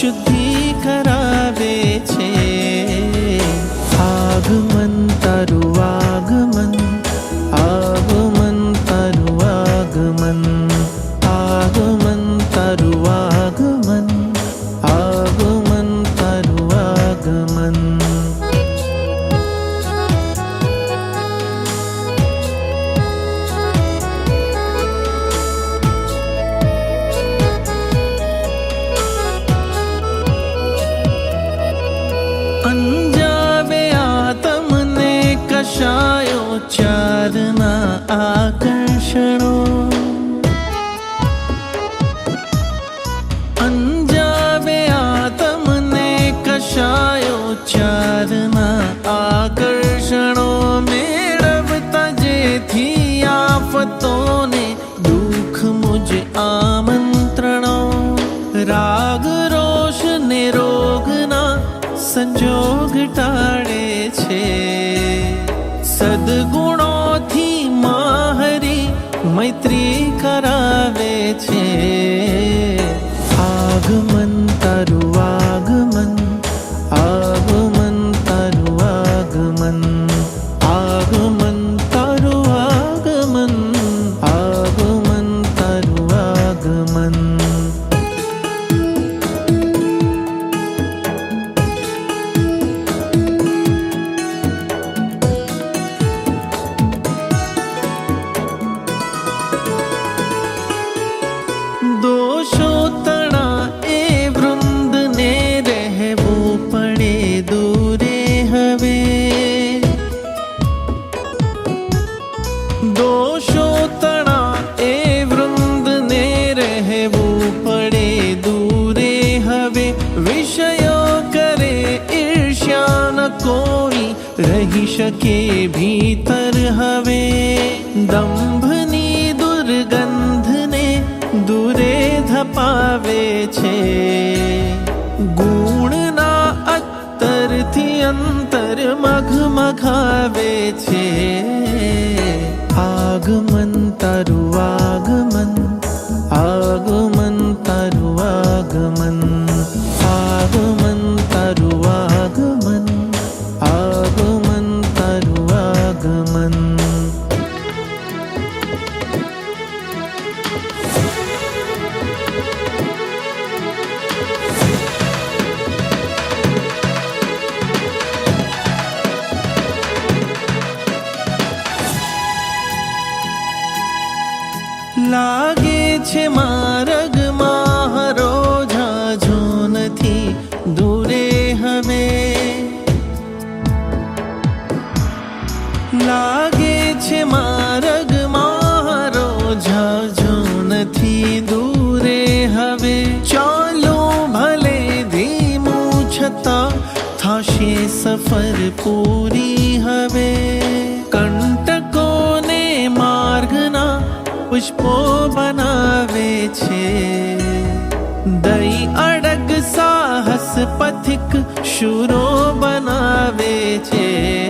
શુદ્ધિ કરાવે છે. આગમન તારું આગમન, આગમન તારું આગમન, આગમન તારું આગમન, આગમન તારું આગમન. અંજાવે આ તમને કશાયો ચારના આકર્ષણો. અંજાવે આ તમને કશાયો ચારના આકર્ષણો. મેળવતા જેથી આફતોને દુઃખ મુજ આમંત્રણો. રાગ રોષ ને રોગના સંજોગ ટાળે છે. સદગુણોથી માહરી મૈત્રી કરાવે છે. આગમન તારું આગમન, આગમન તારું આગમન, આગમન તારું આગમન, આગમન તારું આગમન. દોષો તણા એ વૃંદને રહેવું પડે દૂરે હવે. દોષો તણા એ વૃંદને રહેવું પડે દૂરે હવે. વિષયો કરે ઈર્ષ્યા ન કોઈ રહી શકે ભીતર હવે. દંભની દુર્ગંધને દૂરે ધપાવે છે. ગુણના અત્તરથી અંતર મઘમઘાવે છે. આગમન તારું આગમન, આગમન તારું આગમન, આગમન તારું આગમન, આગમન તારું આગમન. લાગે છે માર્ગમાં હરો ઝાઝો નથી દૂરે હવે. લાગે છે માર્ગમાં હરો ઝાઝો નથી દૂરે હવે. ચાલો ભલે ધીમું છતાં થાશે સફર પૂરી હવે. કંટકોને માર્ગના પુષ્પો બનાવે છે. દઈ અડગ સાહસ પથિક શૂરો બનાવે છે.